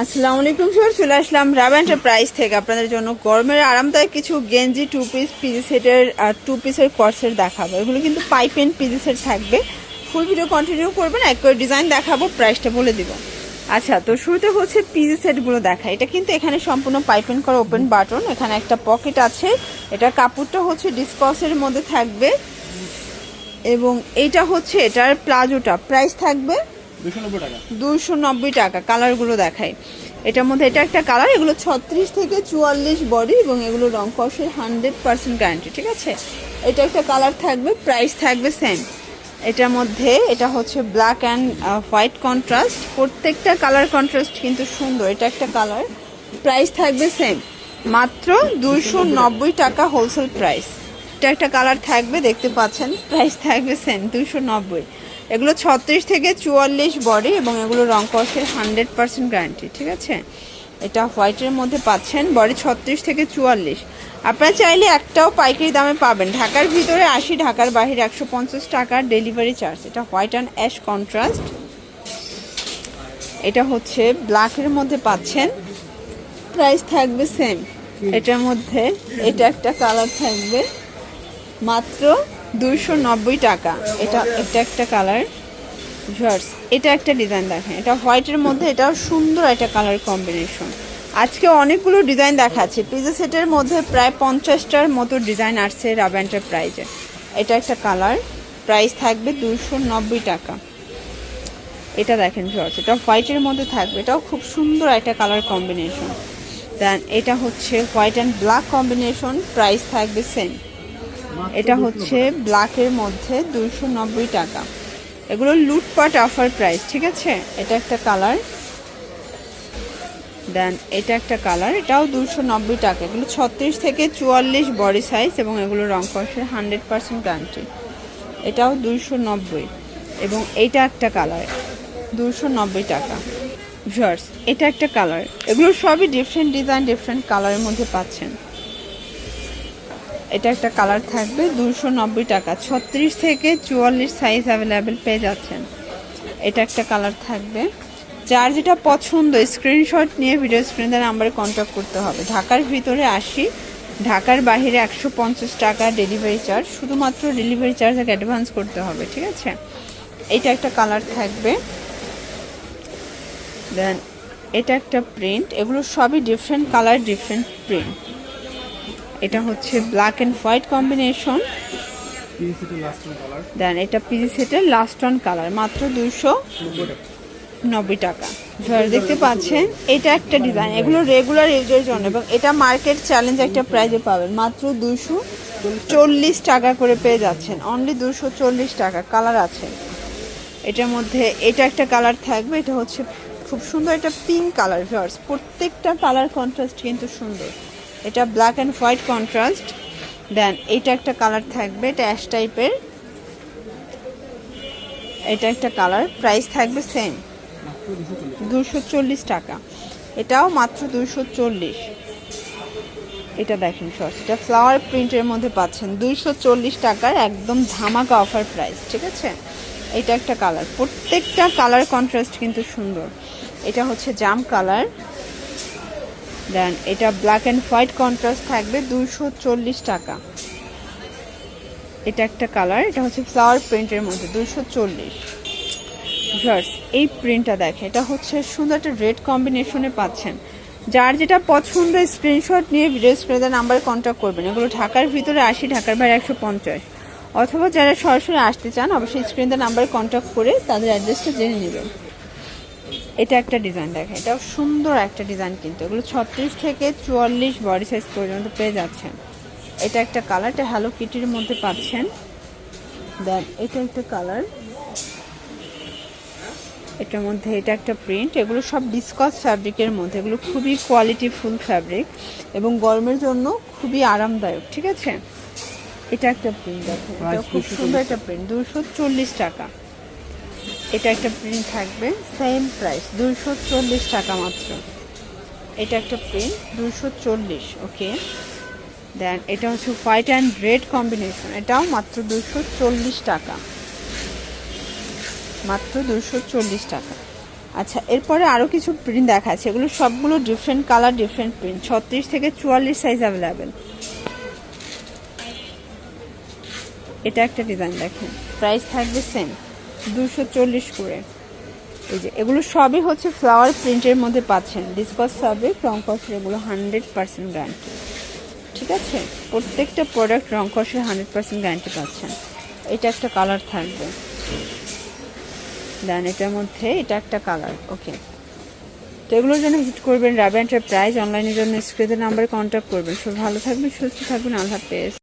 আসসালামু আলাইকুম স্যার, চলে আসলাম রাবা এন্টারপ্রাইজ থেকে আপনাদের জন্য গরমের আরামদায়ক কিছু গেঞ্জি টু পিস পিজি সেটের আর টু পিসের কর্সেট দেখাবো। এগুলো কিন্তু পাইপ এন্ড পিজি সেট থাকবে। ফুল ভিডিও কন্টিনিউ করবেন, এক করে ডিজাইন দেখাবো, প্রাইসটা বলে দিব। আচ্ছা, তো শুরুতে হচ্ছে পিজি সেটগুলো দেখা। এটা কিন্তু এখানে সম্পূর্ণ পাইপ এন্ড করা ওপেন বাটন, এখানে একটা পকেট আছে। এটা কাপড়টা হচ্ছে ডিসকসের মধ্যে থাকবে এবং এইটা হচ্ছে এটার প্লাজোটা প্রাইস থাকবে 290 টাকা। কালারগুলো দেখাই, এটার মধ্যে এটা একটা কালার, এগুলো 36 থেকে 44 বডি এবং এগুলো রং কষের 100% গ্যারান্টি। ঠিক আছে, এটা একটা কালার থাকবে, প্রাইস থাকবে সেম। এটার মধ্যে এটা হচ্ছে ব্ল্যাক অ্যান্ড হোয়াইট কন্ট্রাস্ট, প্রত্যেকটা কালার কন্ট্রাস্ট কিন্তু সুন্দর। এটা একটা কালার, প্রাইস থাকবে সেম, মাত্র 290 টাকা হোলসেল প্রাইস। এটা একটা কালার থাকবে, দেখতে পাচ্ছেন, প্রাইস থাকবে সেম 290। এগুলো 36 থেকে 44 বডি এবং এগুলো রং কষের 100% গ্যারান্টি। ঠিক আছে, এটা হোয়াইটের মধ্যে পাচ্ছেন, বডি 36 থেকে 44। আপনারা চাইলে একটাও পাইকারি দামে পাবেন। ঢাকার ভিতরে 80, ঢাকার বাইরে 150 টাকা ডেলিভারি চার্জ। এটা হোয়াইট অ্যান্ড অ্যাশ কন্ট্রাস্ট। এটা হচ্ছে ব্ল্যাকের মধ্যে পাচ্ছেন, প্রাইস থাকবে সেম। এটার মধ্যে এটা একটা কালার থাকবে, মাত্র 290 টাকা। এটা একটা কালার জার্স, এটা একটা ডিজাইন দেখেন, এটা হোয়াইটের মধ্যে, এটাও সুন্দর একটা কালার কম্বিনেশন। আজকে অনেকগুলো ডিজাইন দেখাচ্ছে। পিজা সেটের মধ্যে প্রায় 50টার মতো ডিজাইন আসছে রাবা এন্টারপ্রাইজে। এটা একটা কালার, প্রাইস থাকবে 290 টাকা। এটা দেখেন জার্স, এটা হোয়াইটের মধ্যে থাকবে, এটাও খুব সুন্দর একটা কালার কম্বিনেশন। দেন এটা হচ্ছে white and black combination, price থাকবে সেম। এটা হচ্ছে ব্ল্যাকের মধ্যে 290 টাকা। এগুলো লুটপাট অফার প্রাইস। ঠিক আছে, এটা একটা কালার, দেন এটা একটা কালার, এটাও 290 টাকা। এগুলো 36 থেকে 44 বডি সাইজ এবং এগুলো রং কষের 100% গ্যারান্টি। এটাও 290 এবং এইটা একটা কালার, 290 টাকা জার্স। এটা একটা কালার, এগুলো সবই ডিফারেন্ট ডিজাইন, ডিফারেন্ট কালারের মধ্যে পাচ্ছেন। এটা একটা কালার থাকবে, 290 টাকা। 36 থেকে 44 সাইজ অ্যাভেলেবেল পেয়ে যাচ্ছেন। এটা একটা কালার থাকবে, যার যেটা পছন্দ স্ক্রিনশট নিয়ে ভিডিও স্ক্রিনে নাম্বারে কন্ট্যাক্ট করতে হবে। ঢাকার ভিতরে 80, ঢাকার বাইরে 150 টাকা ডেলিভারি চার্জ। শুধুমাত্র ডেলিভারি চার্জ অ্যাডভান্স করতে হবে। ঠিক আছে, এটা একটা কালার থাকবে, দেন এটা একটা প্রিন্ট। এগুলো সবই ডিফারেন্ট কালার, ডিফারেন্ট প্রিন্ট। এটা হচ্ছে ব্ল্যাক অ্যান্ড হোয়াইট কম্বিনেশন, দেন এটা পিজি সেটের লাস্ট ওয়ান কালার, মাত্র 290 টাকা। দেখতে পাচ্ছেন, এটা একটা ডিজাইন, এগুলো রেগুলার ইউজের জন্য এবং এটা মার্কেট চ্যালেঞ্জ একটা প্রাইজে পাবেন, মাত্র 240 টাকা করে পেয়ে যাচ্ছেন। অনলি 240 টাকা। কালার আছে এটার মধ্যে, এটা একটা কালার থাকবে, এটা হচ্ছে খুব সুন্দর, এটা পিঙ্ক কালার ভিউয়ার্স। প্রত্যেকটা কালার কন্ট্রাস্ট কিন্তু সুন্দর। এটা ব্ল্যাক অ্যান্ড হোয়াইট কন্ট্রাস্ট, দেন এটা একটা কালার থাকবে, এটা অ্যাশ টাইপের। এটা একটা কালার, প্রাইস থাকবে সেম 240 টাকা। এটাও মাত্র 240। এটা দেখেন শর্টস, এটা ফ্লাওয়ার প্রিন্টের মধ্যে পাচ্ছেন 240 টাকার, একদম ধামাকা অফার প্রাইস। ঠিক আছে, এটা একটা কালার, প্রত্যেকটা কালার কন্ট্রাস্ট কিন্তু সুন্দর। এটা হচ্ছে জাম কালার, দেন এটা ব্ল্যাক অ্যান্ড হোয়াইট কন্ট্রাস্ট থাকবে, 240 টাকা। এটা একটা কালার, এটা হচ্ছে ফ্লাওয়ার প্রিন্টের মধ্যে, 240 জার্স। এই প্রিন্টটা দেখে, এটা হচ্ছে সুন্দর একটা রেড কম্বিনেশনে পাচ্ছেন। যার যেটা পছন্দ স্ক্রিনশট নিয়ে ভিডিও স্ক্রিনে নাম্বারে কন্ট্যাক্ট করবেন। এগুলো ঢাকার ভিতরে 80, ঢাকার বাইরে 150, অথবা যারা সরাসরি আসতে চান অবশ্যই স্ক্রিনে নাম্বারে কন্ট্যাক্ট করে তাদের অ্যাড্রেসটা জেনে নেবেন। এটা একটা ডিজাইন দেখে, এটাও সুন্দর একটা ডিজাইন কিন্তু। এগুলো 36 থেকে 44 বডি সাইজ পর্যন্ত পেয়ে যাচ্ছেন। এটা একটা কালার, এটা হ্যালো কিটির মধ্যে পাচ্ছেন। দেন এটা একটা কালার, এটার মধ্যে এটা একটা প্রিন্ট। এগুলো সব ডিসকস ফ্যাব্রিকের মধ্যে, এগুলো খুবই কোয়ালিটিফুল ফ্যাব্রিক এবং গরমের জন্য খুবই আরামদায়ক। ঠিক আছে, এটা একটা প্রিন্ট দেখেন, এটা খুব সুন্দর একটা প্রিন্ট, 240 টাকা। এটা একটা প্রিন্ট থাকবে, সেম প্রাইস 240 টাকা মাত্র। এটা একটা প্রিন্ট, 240। ওকে, দেন এটা হচ্ছে হোয়াইট অ্যান্ড রেড কম্বিনেশন, এটাও মাত্র 240 টাকা, মাত্র 240 টাকা। আচ্ছা, এরপরে আরও কিছু প্রিন্ট দেখাচ্ছে, এগুলো সবগুলো ডিফারেন্ট কালার, ডিফারেন্ট প্রিন্ট। 36 থেকে 44 সাইজ অ্যাভেলেবেল। এটা একটা ডিজাইন দেখেন, প্রাইস থাকবে সেম 240 করে। এই যে এগুলো সবই হচ্ছে ফ্লাওয়ার প্রিন্টের মধ্যে পাচ্ছেন, ডিসকাস ফ্যাব্রিক, রং কষের, এগুলো 100% গ্যারান্টি। ঠিক আছে, প্রত্যেকটা প্রোডাক্ট রং কষের 100% গ্যারান্টি পাচ্ছেন। এটা একটা কালার থাকবে, দেন এটার মধ্যে এটা একটা কালার। ওকে, তো এগুলোর জন্য ভিজিট করবেন রাবেয়া এন্টারপ্রাইজ। অনলাইনের জন্য স্ক্রিনের নাম্বারে কন্ট্যাক্ট করবেন। সব ভালো থাকবেন, সুস্থ থাকবেন, আল্লাহ হাফেজ।